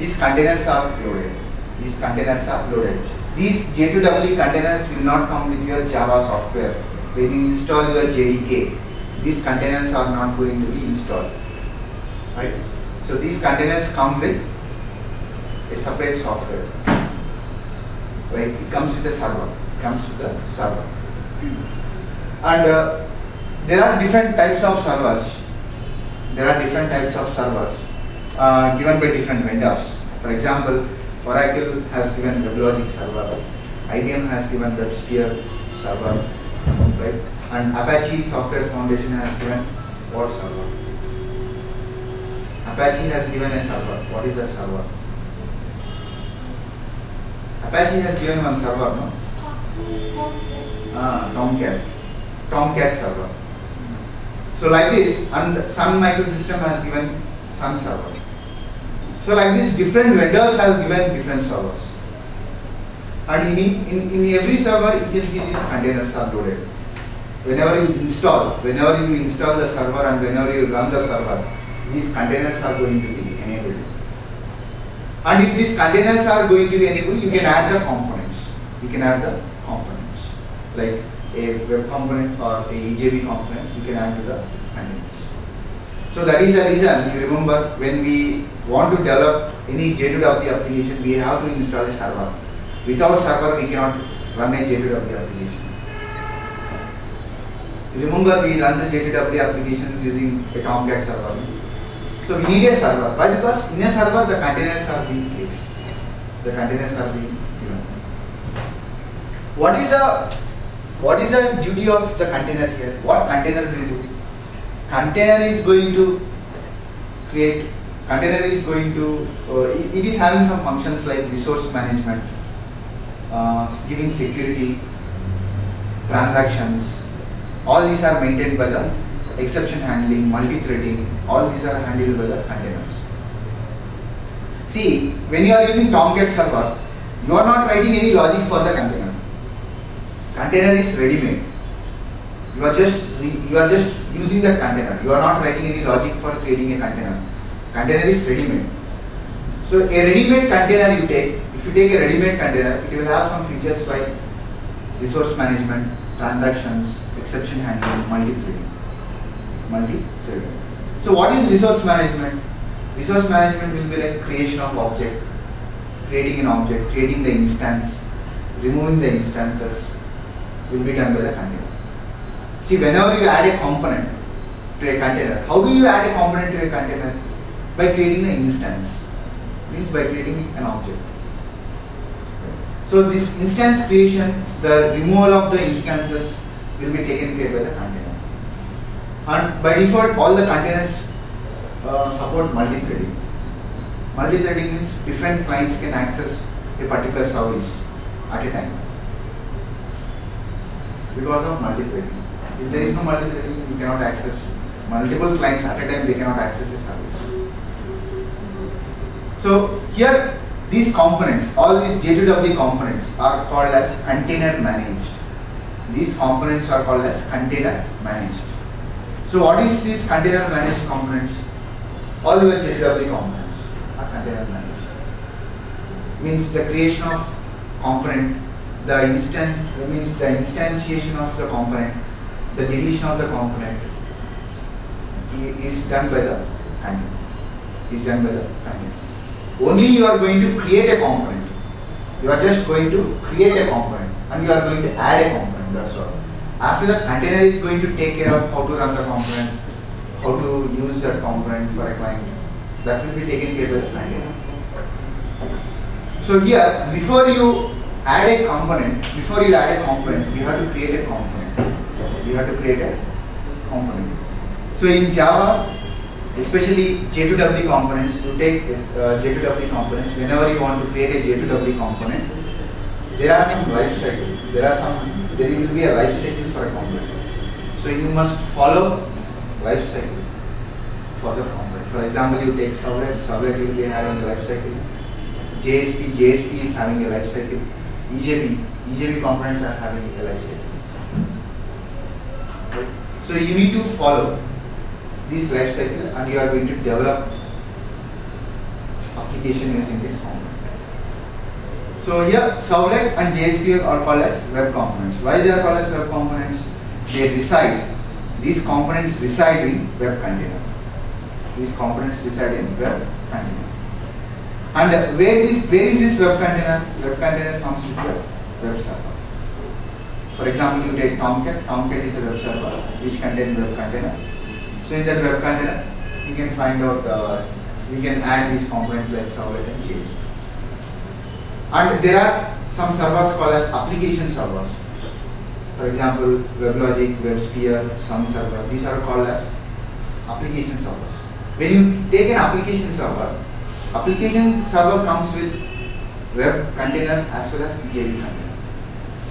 these containers are loaded. These containers are loaded. These J2EE containers will not come with your Java software. When you install your JDK, these containers are not going to be installed. Right? So these containers come with a separate software. Right? It comes with a server. It comes with a server. And there are different types of servers. There are different types of servers given by different vendors. For example, Oracle has given WebLogic server, IBM has given WebSphere server, right? And Apache Software Foundation has given what server? Apache has given a server. What is that server? Apache has given one server, no? Tomcat server. So like this, and Sun Microsystem has given Sun server. So like this, different vendors have given different servers. And in every server, you can see these containers are loaded. Whenever you install the server and whenever you run the server, these containers are going to be enabled. And if these containers are going to be enabled, you can add the components. You can add the components. Like a web component or a EJB component, you can add to the containers. So that is the reason, you remember, when we want to develop any J2EE application, we have to install a server. Without server, we cannot run a J2EE application. Remember, we run the J2EE applications using a Tomcat server. So we need a server. Why? Because in a server, the containers are being placed. The containers are being given. What is the duty of the container here? What container will do? Container is going to create. Container is going to. It is having some functions like resource management, giving security, transactions. All these are maintained by the exception handling, multi-threading. All these are handled by the containers. See, when you are using Tomcat server, you are not writing any logic for the container. Container is ready-made. You are just using the container. You are not writing any logic for creating a container. Container is ready-made. So a ready-made container you take. If you take a ready-made container, it will have some features like resource management, transactions, exception handling, multi-threading. So what is resource management? Resource management will be like creation of object, creating an object, creating the instance, removing the instances will be done by the container. See, whenever you add a component to a container, how do you add a component to a container? By creating the instance, means by creating an object. So this instance creation, the removal of the instances will be taken care by the container. And by default, all the containers support multi-threading. Multi-threading means different clients can access a particular service at a time because of multi-threading. If there is no multi-threading, you cannot access multiple clients at a time. They cannot access a service. So here, these components, all these J2EE components are called as container managed. These components are called as container managed. So what is these container managed components? All the J2EE components are container managed. Means the creation of component, the instantiation of the component, the deletion of the component is done by the container. Only you are going to create a component. You are just going to create a component and you are going to add a component, that's all. After that, container is going to take care of how to run the component, how to use that component for a client. That will be taken care by the container. So here, before you add a component, you have to create a component. So in Java, especially J2EE components, you take J2EE components. Whenever you want to create a J2EE component, there are some life cycle. There will be a life cycle for a component. So you must follow life cycle for the component. For example, you take servlet will be having a life cycle. JSP is having a life cycle. EJB components are having a life cycle. Okay. So you need to follow these life cycles and you are going to develop application using this component. So here servlet and JSP are called as web components. Why they are called as web components? These components reside in web container. These components reside in web container. And where is this web container? Web container comes with the web server. For example, you take Tomcat. Tomcat is a web server which contains web container. So in that web container, you can find out, you can add these components like servlet and JSP. And there are some servers called as application servers. For example, WebLogic, WebSphere, some server. These are called as application servers. When you take an application server comes with web container as well as EJB container.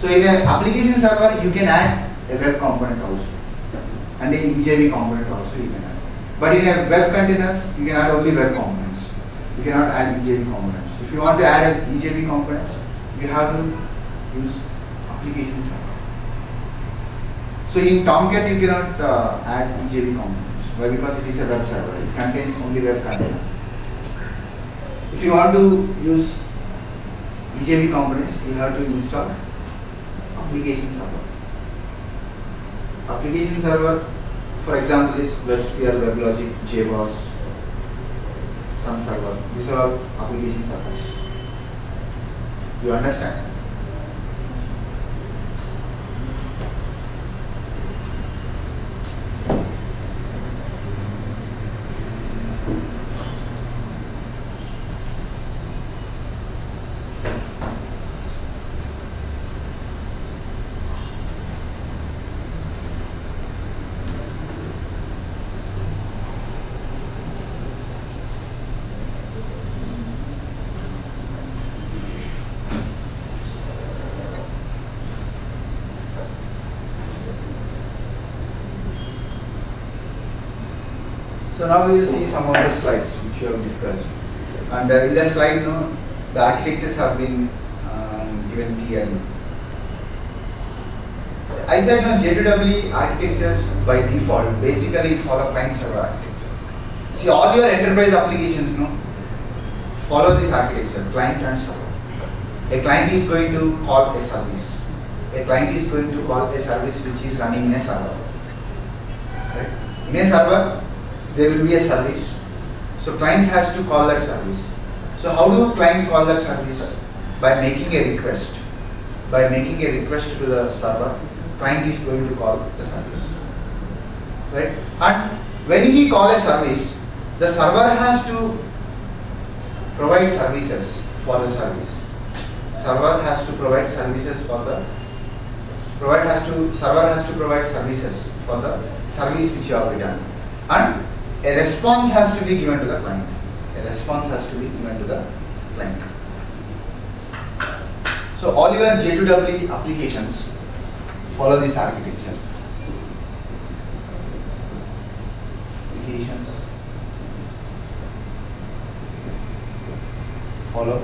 So in an application server, you can add a web component also, and an EJB component also you can add. But in a web container, you can add only web components. You cannot add EJB components. If you want to add an EJB component, you have to use application server. So in Tomcat, you cannot add EJB components. Why? Because it is a web server. It contains only web container. If you want to use EJB components, you have to install application server. Application server, for example, is WebSphere, WebLogic, JBoss, Sun server. These are all application servers. You understand? So now we will see some of the slides which we have discussed. And in the slide, the architectures have been given clearly. I said J2EE architectures by default basically follow client server architecture. See, all your enterprise applications follow this architecture, client and server. A client is going to call a service. A client is going to call a service which is running in a server. Right? In a server, there will be a service. So client has to call that service. So how do client call that service? By making a request. By making a request to the server, client is going to call the service. Right? And when he calls a service, the server has to provide services for the service. Server has to provide services for the server has to provide services for the service which you have written. And a response has to be given to the client. A response has to be given to the client. So all your J2EE applications follow this architecture. Applications follow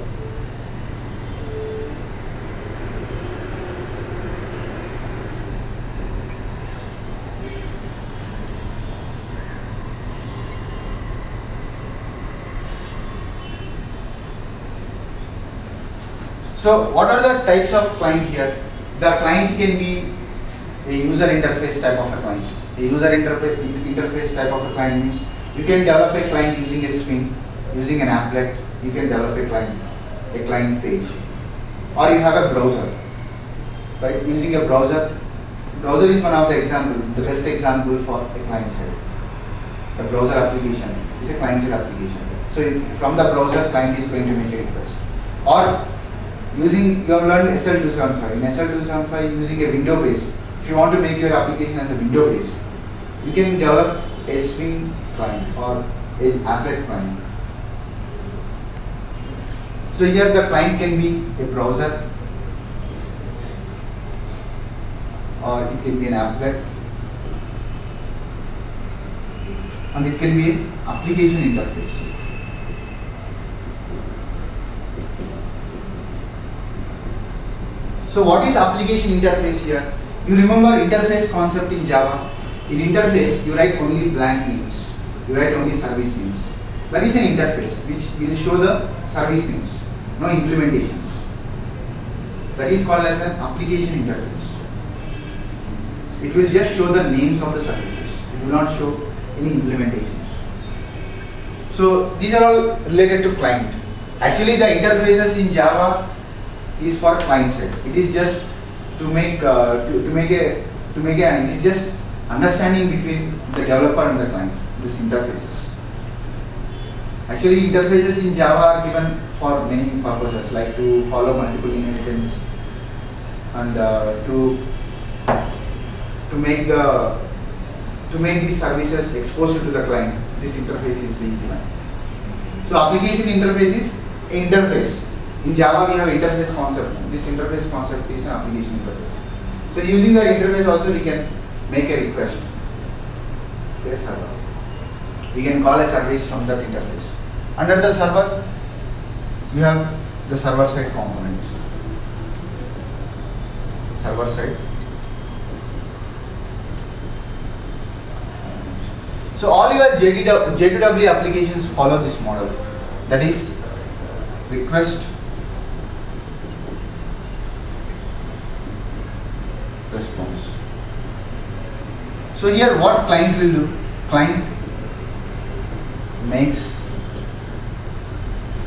So what are the types of client here? The client can be a user interface type of a client. A user interface type of a client means you can develop a client using a Swing, using an applet. You can develop a client page, or you have a browser. Right? Using a browser. Browser is one of the example, the best example for a client side. The browser application is a client side application. So from the browser, client is going to make a request. Or using, you have learned SL275. In SL275, using a window based. If you want to make your application as a window based, you can develop a Swing client or a applet client. So here the client can be a browser, or it can be an applet, and it can be an application interface. So what is application interface here? You remember interface concept in Java. In interface, you write only blank names. You write only service names. That is an interface which will show the service names, no implementations. That is called as an application interface. It will just show the names of the services. It will not show any implementations. So these are all related to client. Actually, the interfaces in Java is for client side. It is just to make it is just understanding between the developer and the client. These interfaces. Actually, interfaces in Java are given for many purposes, like to follow multiple inheritance and to make these services exposed to the client. This interface is being given. So application interface is interface. In Java we have interface concept. This interface concept is an application interface. So using the interface also we can make a request to a server. We can call a service from that interface. Under the server we have the server side components. Server side. So all your J2W applications follow this model. That is request, response. So here what client will do? Client makes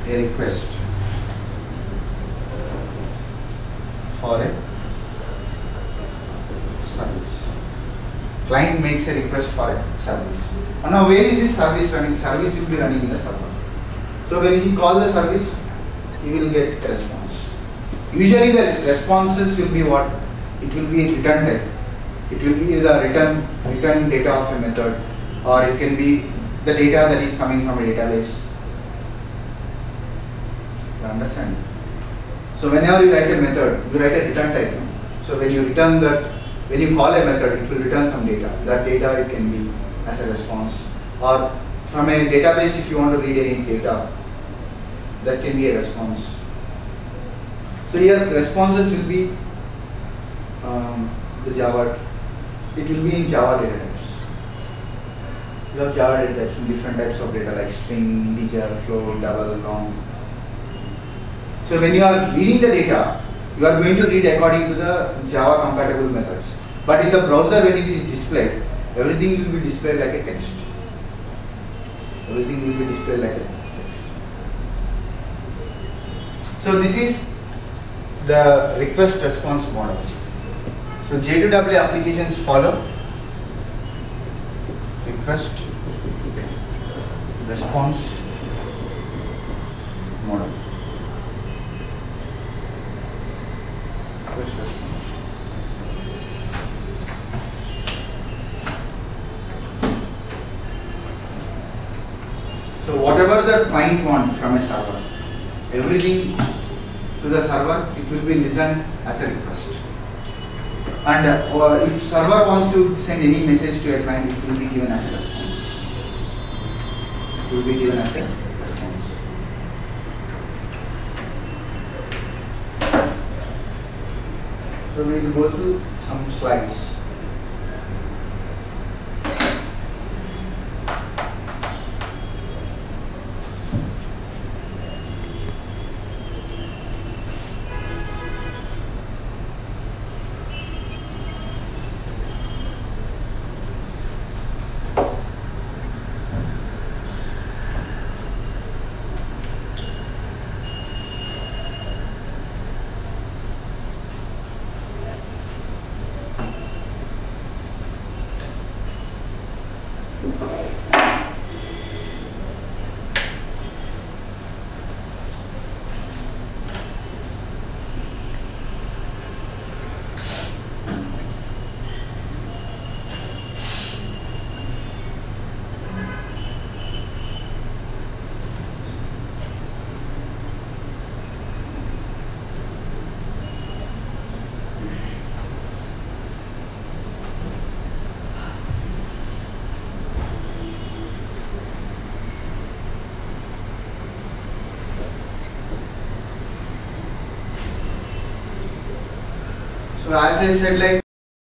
a request for a service. Client makes a request for a service. And now where is this service running? Service will be running in the server. So when he calls the service, he will get a response. Usually the responses will be what? It will be return type. It will be the return data of a method, or it can be the data that is coming from a database. You understand? So whenever you write a method, you write a return type. So when you return that, when you call a method, it will return some data. That data it can be as a response, or from a database if you want to read any data, that can be a response. So here responses will be the Java. It will be in Java data types. You have Java data types, different types of data like string, integer, float, double, long. So when you are reading the data, you are going to read according to the Java compatible methods. But in the browser, when it is displayed, everything will be displayed like a text. Everything will be displayed like a text. So this is the request response model. So J2W applications follow request response model. Request response. So whatever the client wants from a server, everything to the server, it will be listened as a request. And if server wants to send any message to a client, it will be given as a response. It will be given as a response. So we will go through some slides. So as I said, like